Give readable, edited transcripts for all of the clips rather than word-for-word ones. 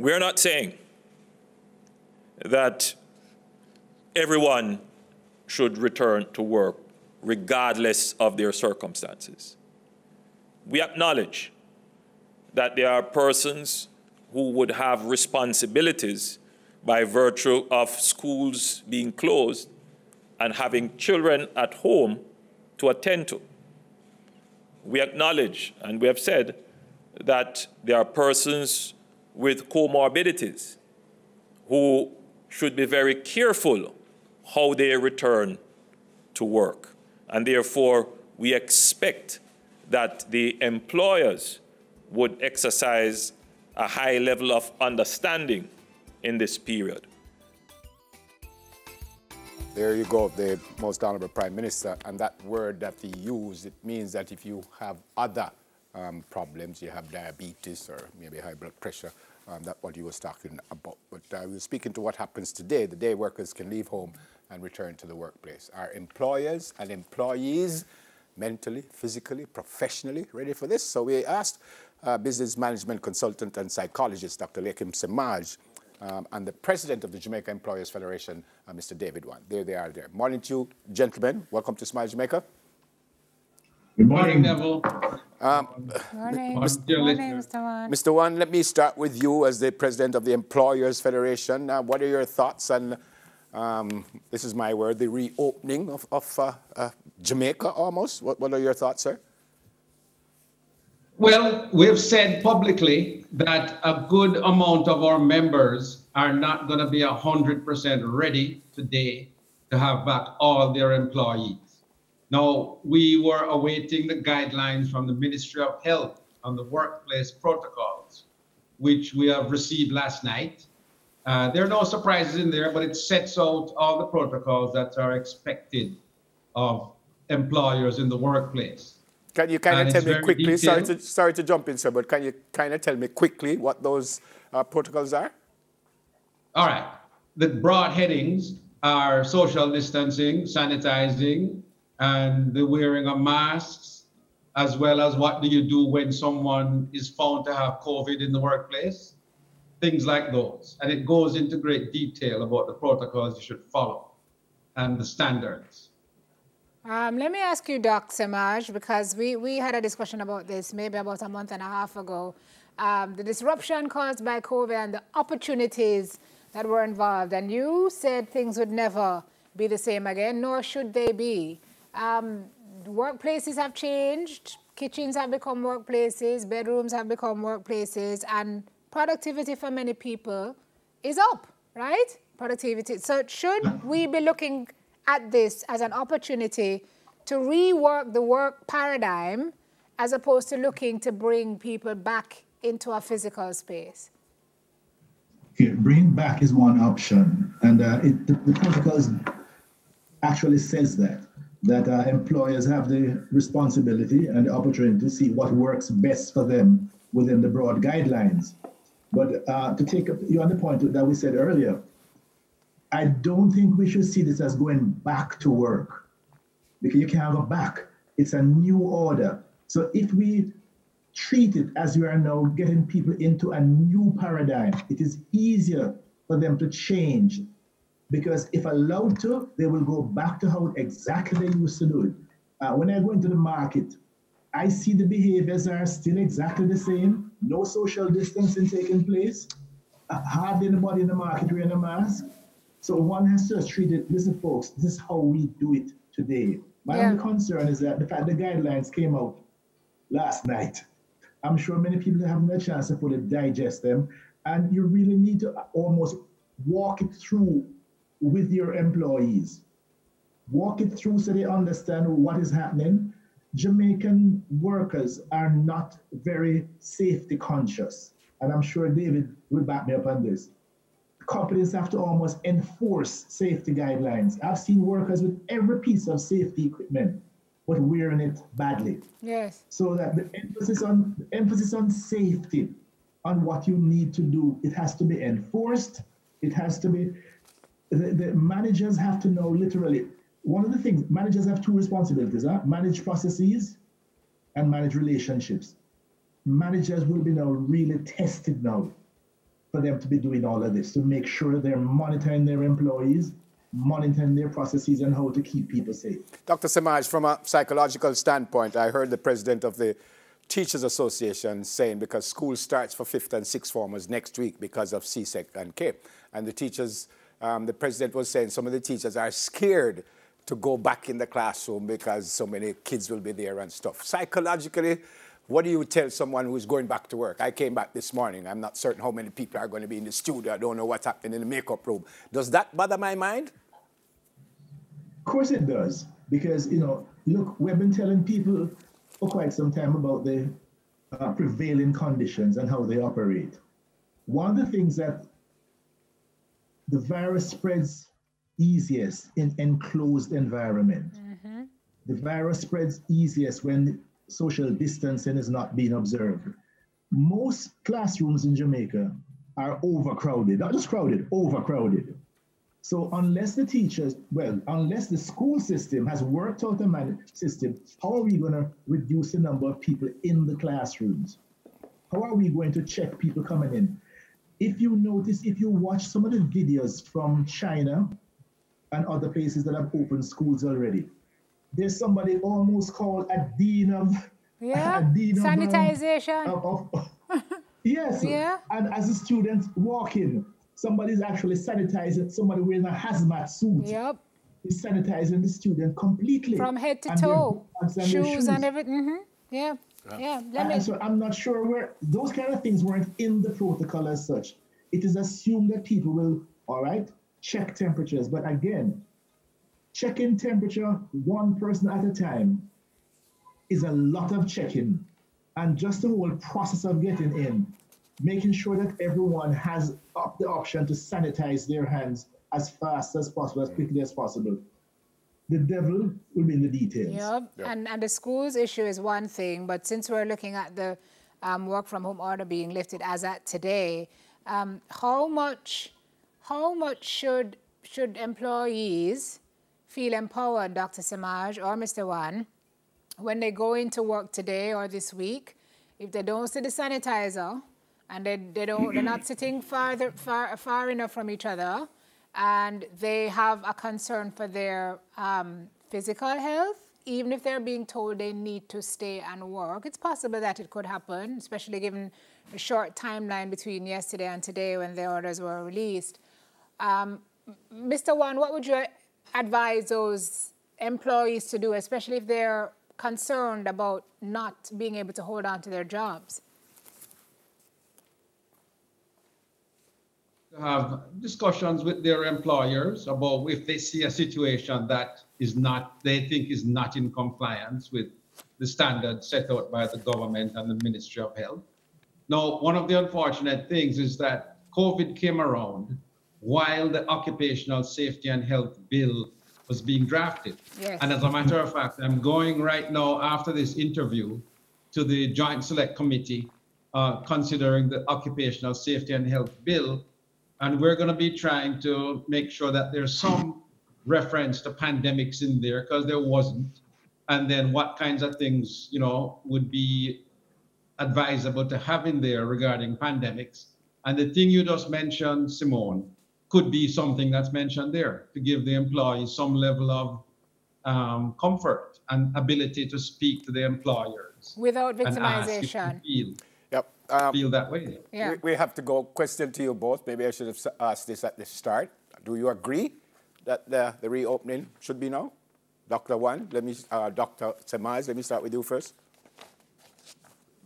We're not saying that everyone should return to work regardless of their circumstances. We acknowledge that there are persons who would have responsibilities by virtue of schools being closed and having children at home to attend to. We acknowledge, and we have said, that there are persons with comorbidities who should be very careful how they return to work. And therefore, we expect that the employers would exercise a high level of understanding in this period. There you go, the most honorable Prime Minister, and that word that he used, it means that if you have other problems, you have diabetes or maybe high blood pressure, that's what he was talking about. But we were speaking to what happens today, the day workers can leave home and return to the workplace. Are employers and employees mentally, physically, professionally ready for this? So we asked business management consultant and psychologist, Dr. Lakim Semaj, and the president of the Jamaica Employers Federation, Mr. David Wan. There they are there. Morning to you, gentlemen. Welcome to Smile Jamaica. Good morning, Neville. Morning, Mr. Wan. Mr. Wan, let me start with you as the president of the Employers Federation. What are your thoughts on, this is my word, the reopening of Jamaica almost? What are your thoughts, sir? Well, we've said publicly that a good amount of our members are not going to be 100% ready today to have back all their employees. Now, we were awaiting the guidelines from the Ministry of Health on the workplace protocols, which we have received last night. There are no surprises in there, but it sets out all the protocols that are expected of employers in the workplace. Can you kind of tell me quickly, sorry to jump in, sir, but can you kind of tell me quickly what those protocols are? All right. The broad headings are social distancing, sanitizing, and the wearing of masks, as well as what do you do when someone is found to have COVID in the workplace, things like those. And it goes into great detail about the protocols you should follow and the standards. Let me ask you, Dr. Semaj, because we had a discussion about this maybe about a month and a half ago. The disruption caused by COVID and the opportunities that were involved. And you said things would never be the same again, nor should they be. Workplaces have changed. Kitchens have become workplaces. Bedrooms have become workplaces. And productivity for many people is up, right? Productivity. So should we be looking at this as an opportunity to rework the work paradigm as opposed to looking to bring people back into a physical space? Okay, bring back is one option, and the protocols actually says that employers have the responsibility and the opportunity to see what works best for them within the broad guidelines. But to take you on the point that we said earlier, I don't think we should see this as going back to work, because you can't go back. It's a new order. So if we treat it as we are now getting people into a new paradigm, it is easier for them to change, because if allowed to, they will go back to how exactly they used to do it. When I go into the market, I see the behaviors are still exactly the same. No social distancing taking place. Hardly anybody in the market wearing a mask. So one has to treat it, listen folks, this is how we do it today. My only concern is that the fact the guidelines came out last night. I'm sure many people haven't had a chance to fully digest them, and you really need to almost walk it through with your employees. Walk it through so they understand what is happening. Jamaican workers are not very safety conscious, and I'm sure David will back me up on this. Companies have to almost enforce safety guidelines. I've seen workers with every piece of safety equipment, but wearing it badly. Yes. So that the emphasis on safety, on what you need to do, it has to be enforced. It has to be, the managers have to know literally, one of the things, managers have two responsibilities, manage processes and manage relationships. Managers will be now really tested now. for them to be doing all of this, to make sure they're monitoring their employees, monitoring their processes, and how to keep people safe. Dr. Samaj, from a psychological standpoint, I heard the president of the Teachers Association saying because school starts for 5th and 6th formers next week because of CSEC and K. And the teachers, the president was saying some of the teachers are scared to go back in the classroom because so many kids will be there and stuff. Psychologically, what do you tell someone who's going back to work? I came back this morning. I'm not certain how many people are going to be in the studio. I don't know what's happening in the makeup room. Does that bother my mind? Of course it does. Because, you know, look, we've been telling people for quite some time about the prevailing conditions and how they operate. One of the things that the virus spreads easiest in enclosed environment. Mm-hmm. The virus spreads easiest when social distancing is not being observed. Most classrooms in Jamaica are overcrowded, not just crowded, overcrowded. So unless the teachers, unless the school system has worked out a system, how are we going to reduce the number of people in the classrooms? How are we going to check people coming in? If you notice, if you watch some of the videos from China and other places that have opened schools already, there's somebody almost called a dean of... Yeah, sanitization. Yes, yeah. And as a student walking, somebody's actually sanitizing, somebody wearing a hazmat suit. Yep. Is sanitizing the student completely. From head to toe, shoes and everything. Mm-hmm. Yeah. Yeah, so I'm not sure where those kind of things weren't in the protocol as such. It is assumed that people will, all right, check temperatures. But again, checking temperature one person at a time is a lot of checking. And just the whole process of getting in, making sure that everyone has the option to sanitize their hands as fast as possible, as quickly as possible. The devil will be in the details. Yep. And the schools issue is one thing, but since we're looking at the work from home order being lifted as at today, how much should employees feel empowered, Dr. Samaj or Mr. Wan, when they go into work today or this week, if they don't see the sanitizer and they're not sitting far enough from each other, and they have a concern for their physical health, even if they're being told they need to stay and work. It's possible that it could happen, especially given the short timeline between yesterday and today when the orders were released. Mr. Wan, what would you advise those employees to do, especially if they're concerned about not being able to hold on to their jobs? Have discussions with their employers about if they see a situation that they think is not in compliance with the standards set out by the government and the Ministry of Health. Now, one of the unfortunate things is that COVID came around while the Occupational Safety and Health Bill was being drafted. Yes. And as a matter of fact, I'm going right now after this interview to the Joint Select Committee considering the Occupational Safety and Health Bill. And we're going to be trying to make sure that there's some reference to pandemics in there, because there wasn't. And then what kinds of things, would be advisable to have in there regarding pandemics. And the thing you just mentioned, Simone, could be something that's mentioned there to give the employees some level of comfort and ability to speak to the employers. Without victimization. Feel that way. Yeah. We have to go question to you both. Maybe I should have asked this at the start. Do you agree that the reopening should be now? Dr. Wan, Dr. Samaj, let me start with you first.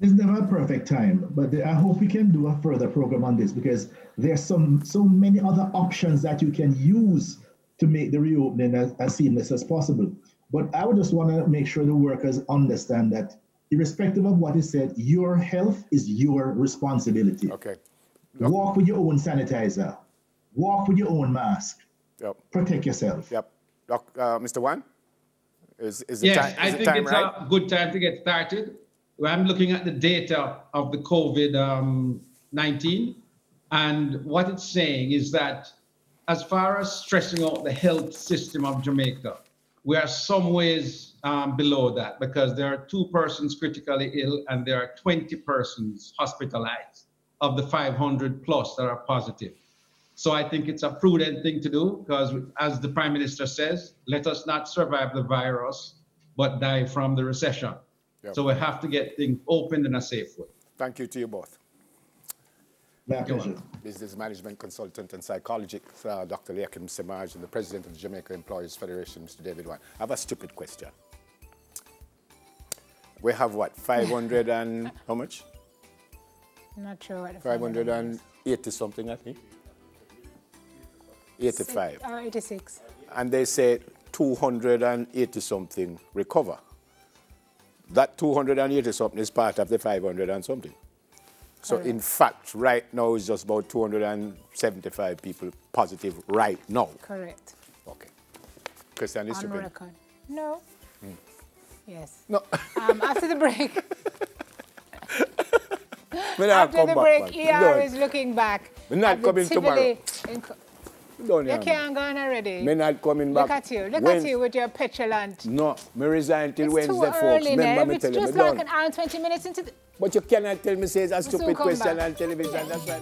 There's never a perfect time, but I hope we can do a further program on this, because there's so many other options that you can use to make the reopening as seamless as possible. But I would just want to make sure the workers understand that irrespective of what is said, your health is your responsibility. Okay. Walk with your own sanitizer. Walk with your own mask. Yep. Protect yourself. Yep. Mr. Wan? Is yes, I think it's a good time to get started. I'm looking at the data of the COVID-19, and what it's saying is that as far as stressing out the health system of Jamaica, we are some ways below that, because there are 2 persons critically ill and there are 20 persons hospitalized of the 500 plus that are positive. So I think it's a prudent thing to do because, as the Prime Minister says, let us not survive the virus, but die from the recession. Yep. So we have to get things opened in a safe way. Thank you to you both. My pleasure. Business management consultant and psychologist, Dr. Liakim Semaj, and the president of the Jamaica Employees Federation, Mr. David Wan. I have a stupid question. We have what, 500 and how much? Not sure what. 580 something, I think. 85. 86. And they say 280 something recover. That 280 something is part of the 500 and something. So in fact, right now it's just about 275 people positive right now. Correct. Okay. Christian, is on record. No. Yes. No. After the break. After the break, ER is looking back. We're not coming tomorrow. You can't go on already. We're not coming back. Look at you. Look at you with your petulant. No, me resign till it's Wednesday, too early, folks. It's just like an hour and 20 minutes into the... But you cannot tell me say it's a stupid question on television. That's why